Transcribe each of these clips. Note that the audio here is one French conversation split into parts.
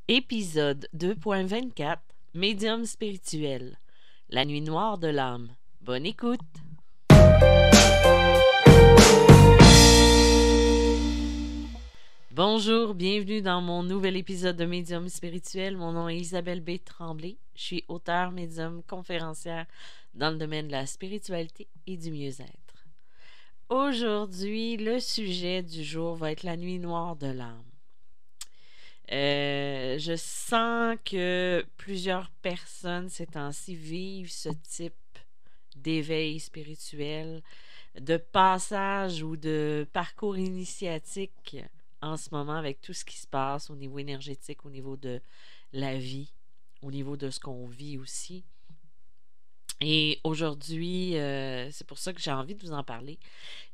Épisode 2.24 Médium spirituel. La nuit noire de l'âme. Bonne écoute! Bonjour, bienvenue dans mon nouvel épisode de Médium spirituel. Mon nom est Isabelle B. Tremblay. Je suis auteure, médium, conférencière dans le domaine de la spiritualité et du mieux-être. Aujourd'hui, le sujet du jour va être la nuit noire de l'âme. Je sens que plusieurs personnes ces temps-ci vivent ce type d'éveil spirituel, de passage ou de parcours initiatique en ce moment avec tout ce qui se passe au niveau énergétique, au niveau de la vie, au niveau de ce qu'on vit aussi. Et aujourd'hui, c'est pour ça que j'ai envie de vous en parler.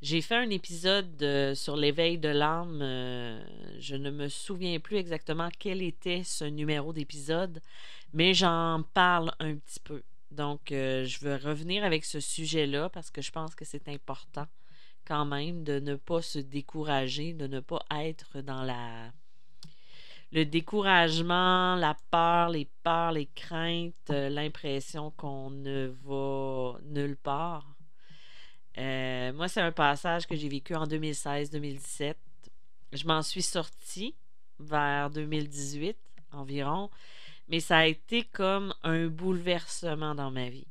J'ai fait un épisode sur l'éveil de l'âme. Je ne me souviens plus exactement quel était ce numéro d'épisode, mais j'en parle un petit peu. Donc, je veux revenir avec ce sujet-là parce que je pense que c'est important quand même de ne pas se décourager, de ne pas être dans le découragement, la peur, les craintes, l'impression qu'on ne va nulle part. Moi, c'est un passage que j'ai vécu en 2016-2017. Je m'en suis sortie vers 2018 environ, mais ça a été comme un bouleversement dans ma vie.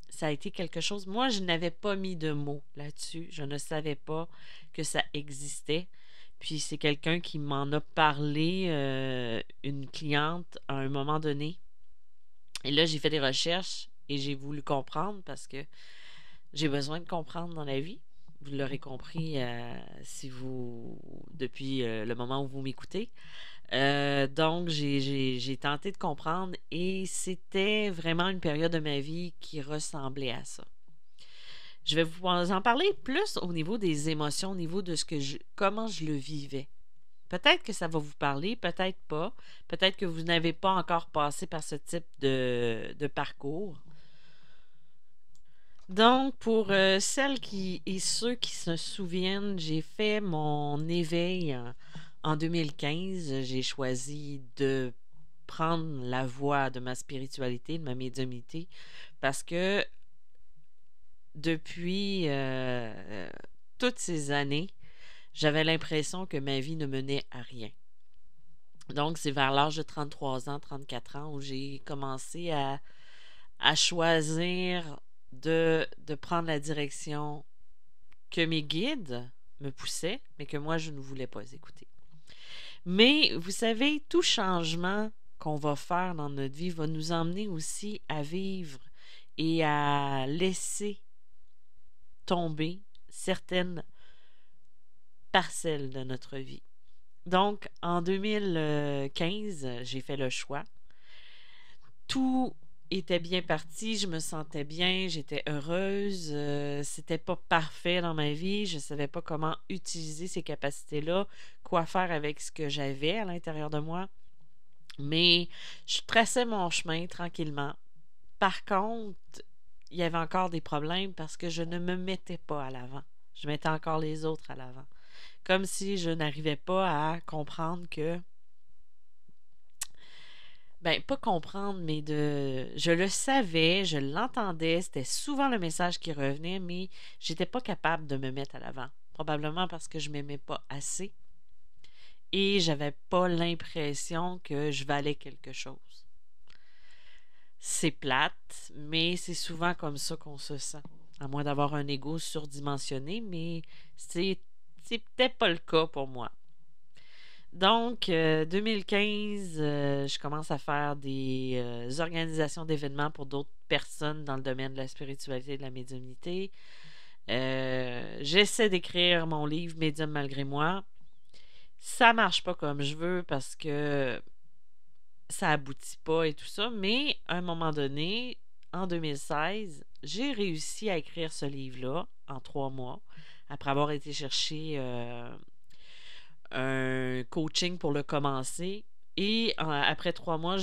Ça a été quelque chose... Moi, je n'avais pas mis de mots là-dessus. Je ne savais pas que ça existait. Puis c'est quelqu'un qui m'en a parlé, une cliente, à un moment donné. Et là, j'ai fait des recherches et j'ai voulu comprendre parce que j'ai besoin de comprendre dans la vie. Vous l'aurez compris si vous depuis le moment où vous m'écoutez. Donc, j'ai tenté de comprendre et c'était vraiment une période de ma vie qui ressemblait à ça. Je vais vous en parler plus au niveau des émotions, au niveau de comment je le vivais. Peut-être que ça va vous parler, peut-être pas. Peut-être que vous n'avez pas encore passé par ce type de parcours. Donc, pour celles et ceux qui se souviennent, j'ai fait mon éveil en 2015. J'ai choisi de prendre la voie de ma spiritualité, de ma médiumnité, parce que depuis toutes ces années, j'avais l'impression que ma vie ne menait à rien. Donc, c'est vers l'âge de 33 ans, 34 ans, où j'ai commencé à choisir de prendre la direction que mes guides me poussaient, mais que moi, je ne voulais pas écouter. Mais, vous savez, tout changement qu'on va faire dans notre vie va nous emmener aussi à vivre et à laisser tomber certaines parcelles de notre vie. Donc, en 2015, j'ai fait le choix. Tout était bien parti, je me sentais bien, j'étais heureuse. C'était pas parfait dans ma vie, je savais pas comment utiliser ces capacités-là, quoi faire avec ce que j'avais à l'intérieur de moi. Mais je traçais mon chemin tranquillement. Par contre, il y avait encore des problèmes parce que je ne me mettais pas à l'avant. Je mettais encore les autres à l'avant. Comme si je n'arrivais pas à comprendre que... Ben, pas comprendre, mais je le savais, je l'entendais, c'était souvent le message qui revenait, mais j'étais pas capable de me mettre à l'avant. Probablement parce que je m'aimais pas assez et j'avais pas l'impression que je valais quelque chose. C'est plate, mais c'est souvent comme ça qu'on se sent. À moins d'avoir un ego surdimensionné, mais c'est peut-être pas le cas pour moi. Donc, 2015, je commence à faire des organisations d'événements pour d'autres personnes dans le domaine de la spiritualité et de la médiumnité. J'essaie d'écrire mon livre Médium malgré moi. Ça marche pas comme je veux parce que ça aboutit pas et tout ça, mais à un moment donné, en 2016, j'ai réussi à écrire ce livre-là en 3 mois, après avoir été chercher un coaching pour le commencer. Et après 3 mois,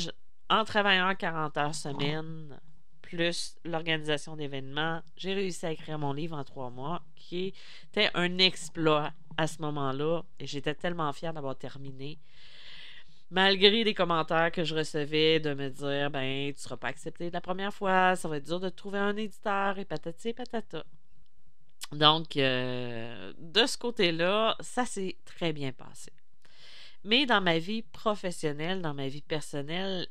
en travaillant 40 heures semaine, plus l'organisation d'événements, j'ai réussi à écrire mon livre en 3 mois, qui était un exploit à ce moment-là. Et j'étais tellement fière d'avoir terminé. Malgré les commentaires que je recevais de me dire, ben, tu seras pas accepté la première fois, ça va être dur de te trouver un éditeur et patati et patata. Donc, de ce côté-là, ça s'est très bien passé. Mais dans ma vie professionnelle, dans ma vie personnelle,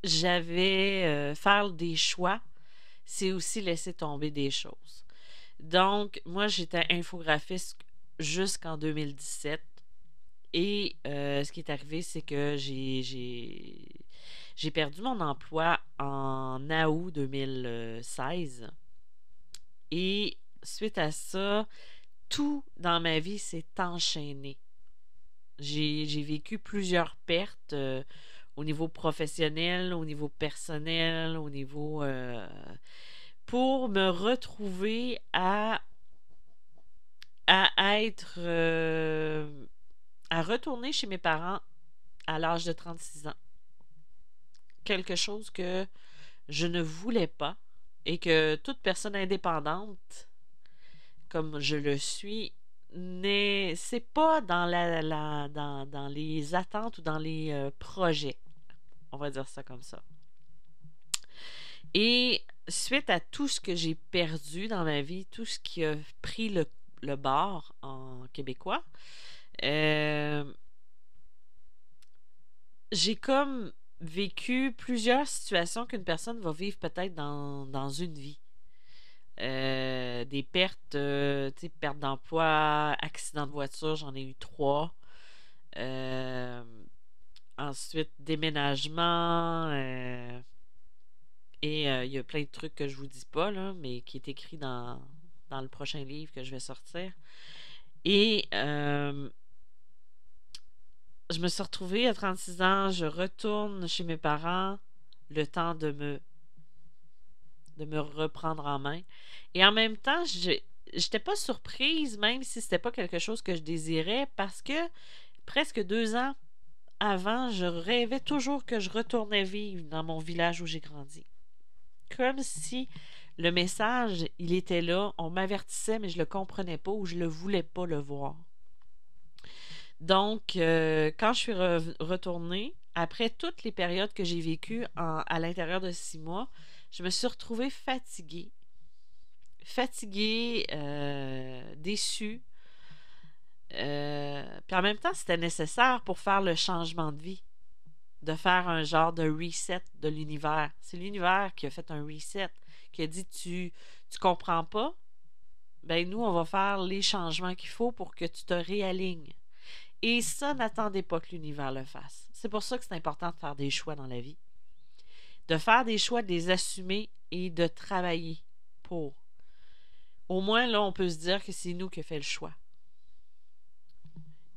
j'avais faire des choix, c'est aussi laisser tomber des choses. Donc, moi, j'étais infographiste jusqu'en 2017. Et ce qui est arrivé, c'est que j'ai perdu mon emploi en août 2016. Et suite à ça, tout dans ma vie s'est enchaîné. J'ai vécu plusieurs pertes au niveau professionnel, au niveau personnel, au niveau pour me retrouver à être à retourner chez mes parents à l'âge de 36 ans. Quelque chose que je ne voulais pas et que toute personne indépendante, comme je le suis, c'est pas dans dans les attentes ou dans les projets. On va dire ça comme ça. Et suite à tout ce que j'ai perdu dans ma vie, tout ce qui a pris le bord en québécois, euh, j'ai comme vécu plusieurs situations qu'une personne va vivre peut-être dans une vie. Des pertes, tu sais, perte d'emploi, accident de voiture, j'en ai eu trois. Euh, Ensuite, déménagement. Et il y a plein de trucs que je vous dis pas, là, mais qui est écrit dans le prochain livre que je vais sortir. Et je me suis retrouvée à 36 ans, je retourne chez mes parents, le temps de me reprendre en main. Et en même temps, j'étais pas surprise, même si c'était pas quelque chose que je désirais, parce que presque 2 ans avant, je rêvais toujours que je retournais vivre dans mon village où j'ai grandi. Comme si le message, il était là, on m'avertissait, mais je le comprenais pas ou je le voulais pas le voir. Donc, quand je suis retournée, après toutes les périodes que j'ai vécues à l'intérieur de 6 mois, je me suis retrouvée fatiguée. Fatiguée, déçue. Puis en même temps, c'était nécessaire pour faire le changement de vie, de faire un genre de reset de l'univers. C'est l'univers qui a fait un reset, qui a dit tu comprends pas, ben nous, on va faire les changements qu'il faut pour que tu te réalignes. Et ça, n'attendez pas que l'univers le fasse. C'est pour ça que c'est important de faire des choix dans la vie. De faire des choix, de les assumer et de travailler pour. Au moins, là, on peut se dire que c'est nous qui avons fait le choix.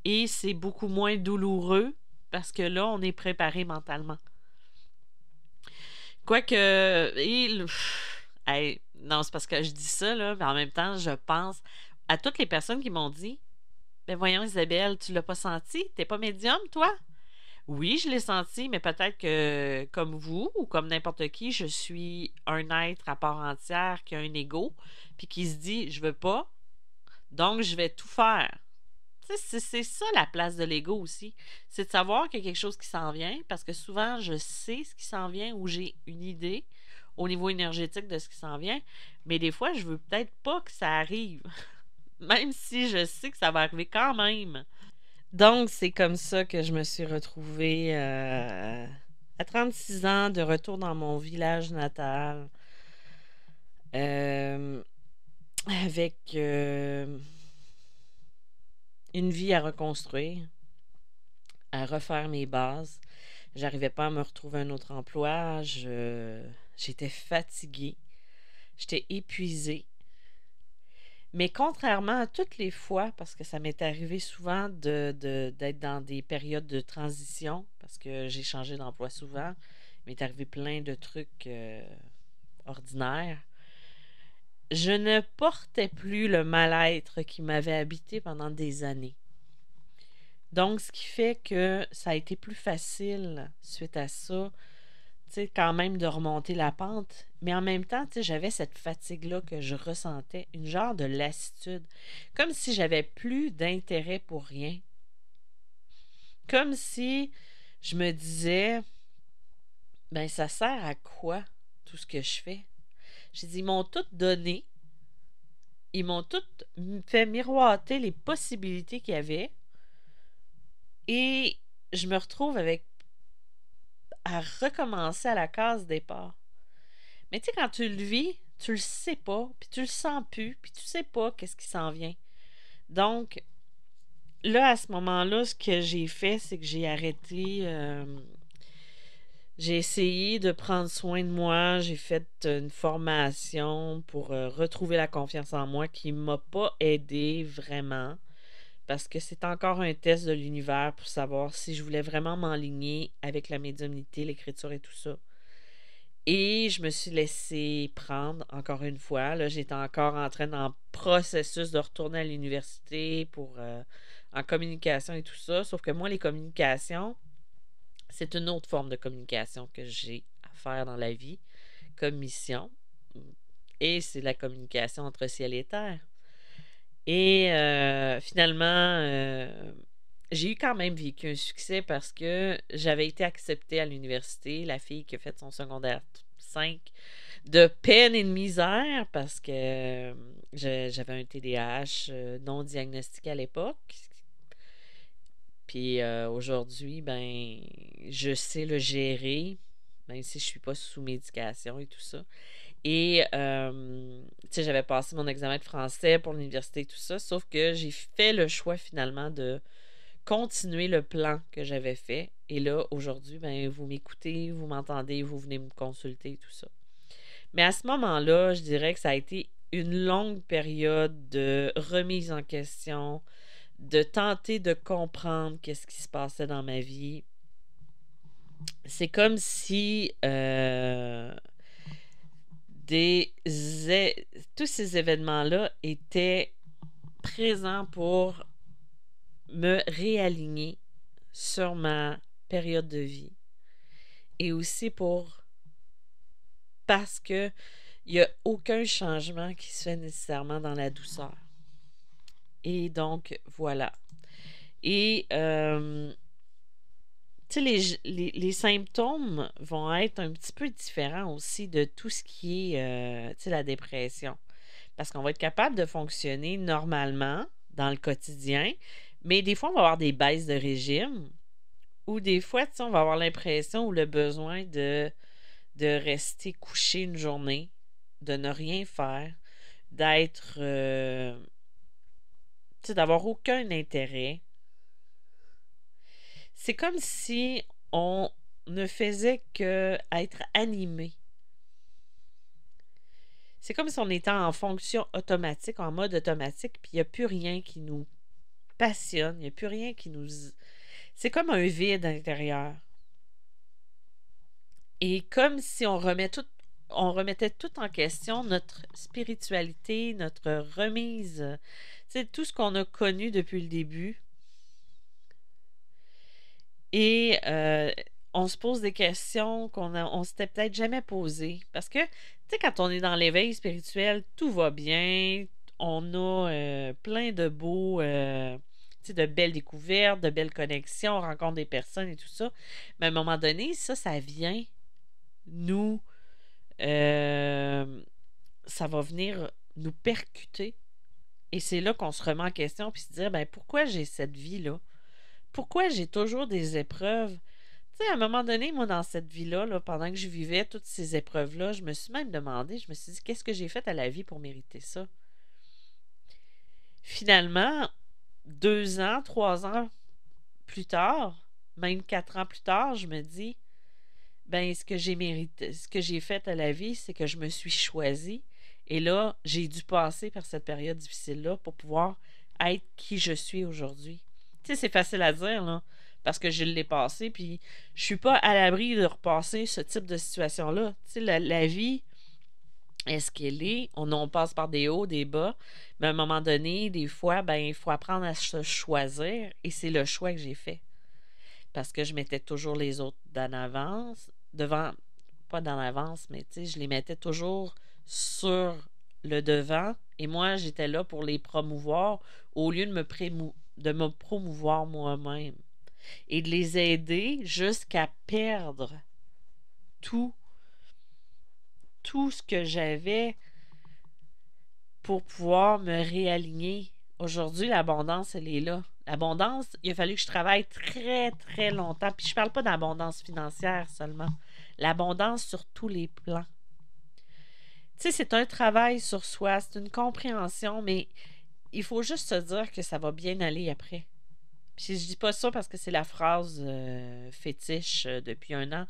Et c'est beaucoup moins douloureux parce que là, on est préparé mentalement. Quoique, hey, non, c'est parce que je dis ça, là, mais en même temps, je pense à toutes les personnes qui m'ont dit, ben voyons Isabelle, tu l'as pas senti? T'es pas médium, toi? Oui, je l'ai senti, mais peut-être que comme vous ou comme n'importe qui, je suis un être à part entière qui a un ego, puis qui se dit, je veux pas, donc je vais tout faire. Tu sais, c'est ça la place de l'ego aussi. C'est de savoir qu'il y a quelque chose qui s'en vient, parce que souvent, je sais ce qui s'en vient ou j'ai une idée au niveau énergétique de ce qui s'en vient, mais des fois, je veux peut-être pas que ça arrive, même si je sais que ça va arriver quand même. Donc, c'est comme ça que je me suis retrouvée à 36 ans, de retour dans mon village natal, euh, avec une vie à reconstruire, à refaire mes bases. J'arrivais pas à me retrouver un autre emploi. J'étais fatiguée. J'étais épuisée. Mais contrairement à toutes les fois, parce que ça m'est arrivé souvent d'être dans des périodes de transition, parce que j'ai changé d'emploi souvent, il m'est arrivé plein de trucs ordinaires. Je ne portais plus le mal-être qui m'avait habité pendant des années. Donc, ce qui fait que ça a été plus facile suite à ça, tu sais, quand même de remonter la pente. Mais en même temps, tu sais, j'avais cette fatigue-là que je ressentais, une genre de lassitude, comme si j'avais plus d'intérêt pour rien. Comme si je me disais, ben ça sert à quoi tout ce que je fais? J'ai dit, ils m'ont tout donné, ils m'ont tout fait miroiter les possibilités qu'il y avait, et je me retrouve avec à recommencer à la case départ. Mais tu sais, quand tu le vis, tu le sais pas, puis tu le sens plus, puis tu sais pas qu'est-ce qui s'en vient. Donc, là, à ce moment-là, ce que j'ai fait, c'est que j'ai arrêté. J'ai essayé de prendre soin de moi. J'ai fait une formation pour retrouver la confiance en moi qui m'a pas aidé vraiment. Parce que c'est encore un test de l'univers pour savoir si je voulais vraiment m'enligner avec la médiumnité, l'écriture et tout ça. Et je me suis laissée prendre, encore une fois. Là, j'étais encore en train dans le processus de retourner à l'université pour en communication et tout ça. Sauf que moi, les communications, c'est une autre forme de communication que j'ai à faire dans la vie comme mission. Et c'est la communication entre ciel et terre. Et finalement, j'ai eu quand même vécu un succès parce que j'avais été acceptée à l'université, la fille qui a fait son secondaire 5 de peine et de misère parce que j'avais un TDAH non diagnostiqué à l'époque. Puis aujourd'hui, ben, je sais le gérer, même si je suis pas sous médication et tout ça. Et, tu sais, j'avais passé mon examen de français pour l'université et tout ça, sauf que j'ai fait le choix finalement de continuer le plan que j'avais fait. Et là, aujourd'hui, ben, vous m'écoutez, vous m'entendez, vous venez me consulter et tout ça. Mais à ce moment-là, je dirais que ça a été une longue période de remise en question, de tenter de comprendre qu'est-ce qui se passait dans ma vie. C'est comme si des tous ces événements-là étaient présents pour me réaligner sur ma période de vie et aussi pour parce que il n'y a aucun changement qui se fait nécessairement dans la douceur. Et donc, voilà. Et, tu sais, les symptômes vont être un petit peu différents aussi de tout ce qui est, tu sais, la dépression. Parce qu'on va être capable de fonctionner normalement dans le quotidien, mais des fois, on va avoir des baisses de régime ou des fois, tu sais, on va avoir l'impression ou le besoin de rester couché une journée, de ne rien faire, d'être, tu sais, d'avoir aucun intérêt. C'est comme si on ne faisait que être animé. C'est comme si on était en fonction automatique, en mode automatique, puis il n'y a plus rien qui nous passionne, il n'y a plus rien qui nous... C'est comme un vide à l'intérieur. Et comme si on remettait tout en question, notre spiritualité, notre remise, c'est tout ce qu'on a connu depuis le début. Et on se pose des questions on s'était peut-être jamais posées. Parce que, tu sais, quand on est dans l'éveil spirituel, tout va bien. On a plein de beaux, tu sais, de belles découvertes, de belles connexions, on rencontre des personnes et tout ça. Mais à un moment donné, ça vient nous, euh, ça va venir nous percuter. Et c'est là qu'on se remet en question puis se dire, ben pourquoi j'ai cette vie-là? Pourquoi j'ai toujours des épreuves? Tu sais, à un moment donné, moi, dans cette vie-là, là, pendant que je vivais toutes ces épreuves-là, je me suis même demandé, je me suis dit, qu'est-ce que j'ai fait à la vie pour mériter ça? Finalement, 2 ans, 3 ans plus tard, même 4 ans plus tard, je me dis, ben, ce que j'ai mérité, ce que j'ai fait à la vie, c'est que je me suis choisie. Et là, j'ai dû passer par cette période difficile-là pour pouvoir être qui je suis aujourd'hui. Tu sais, c'est facile à dire, là, parce que je l'ai passé, puis je suis pas à l'abri de repasser ce type de situation-là. Tu sais, la vie, est-ce qu'elle est? On passe par des hauts, des bas, mais à un moment donné, des fois, ben, il faut apprendre à se choisir, et c'est le choix que j'ai fait. Parce que je mettais toujours les autres d'en avance, devant, pas d'en avance, mais tu sais, je les mettais toujours sur le devant, et moi, j'étais là pour les promouvoir au lieu de me promouvoir moi-même. et de les aider jusqu'à perdre tout, tout ce que j'avais pour pouvoir me réaligner. Aujourd'hui, l'abondance, elle est là. L'abondance, il a fallu que je travaille très, très longtemps. Puis je parle pas d'abondance financière seulement. L'abondance sur tous les plans. Tu sais, c'est un travail sur soi, c'est une compréhension, mais il faut juste se dire que ça va bien aller après. Puis je dis pas ça parce que c'est la phrase fétiche depuis un an.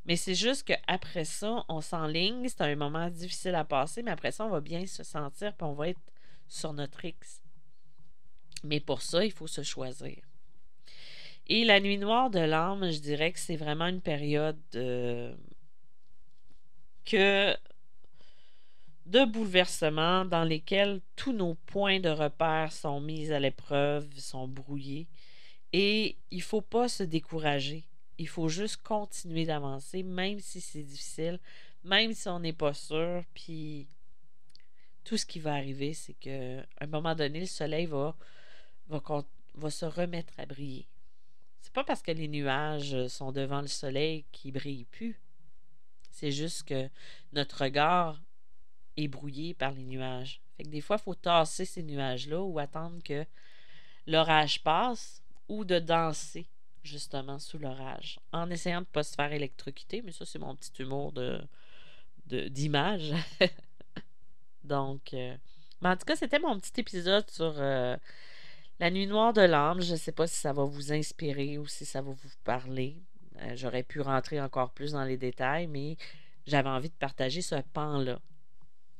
Mais c'est juste qu'après ça, on s'enligne. C'est un moment difficile à passer, mais après ça, on va bien se sentir puis on va être sur notre X. Mais pour ça, il faut se choisir. Et la nuit noire de l'âme, je dirais que c'est vraiment une période que de bouleversement dans lesquels tous nos points de repère sont mis à l'épreuve, sont brouillés. Et il ne faut pas se décourager. Il faut juste continuer d'avancer, même si c'est difficile, même si on n'est pas sûr. Puis tout ce qui va arriver, c'est qu'à un moment donné, le soleil va, va se remettre à briller. C'est pas parce que les nuages sont devant le soleil qu'ils ne brillent plus. C'est juste que notre regard est brouillé par les nuages. Fait que des fois, il faut tasser ces nuages-là ou attendre que l'orage passe ou de danser justement sous l'orage en essayant de ne pas se faire électrocuter. Mais ça, c'est mon petit humour d'image. Donc, mais en tout cas, c'était mon petit épisode sur la nuit noire de l'âme. Je ne sais pas si ça va vous inspirer ou si ça va vous parler. J'aurais pu rentrer encore plus dans les détails, mais j'avais envie de partager ce pan-là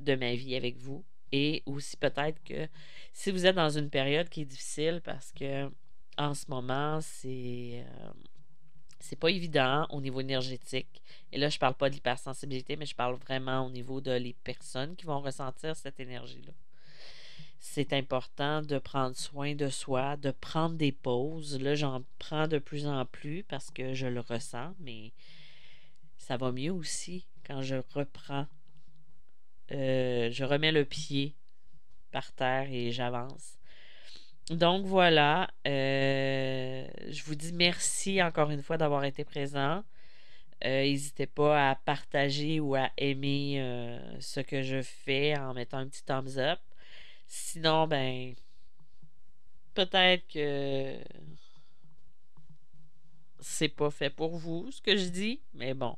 de ma vie avec vous. Et aussi peut-être que si vous êtes dans une période qui est difficile parce que en ce moment, c'est pas évident au niveau énergétique. Et là, je parle pas de l'hypersensibilité, mais je parle vraiment au niveau de les personnes qui vont ressentir cette énergie-là. C'est important de prendre soin de soi, de prendre des pauses. Là, j'en prends de plus en plus parce que je le ressens, mais ça va mieux aussi quand je reprends. Je remets le pied par terre et j'avance. Donc voilà, je vous dis merci encore une fois d'avoir été présent. N'hésitez pas à partager ou à aimer ce que je fais en mettant un petit thumbs up. Sinon, ben, peut-être que c'est pas fait pour vous ce que je dis, mais bon,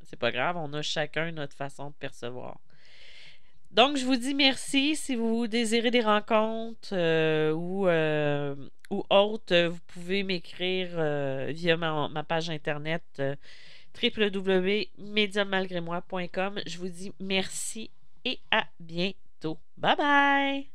c'est pas grave, on a chacun notre façon de percevoir. Donc, je vous dis merci. Si vous désirez des rencontres ou autres, vous pouvez m'écrire via ma page internet www.mediummalgrémoi.com. Je vous dis merci et à bientôt. Bye bye!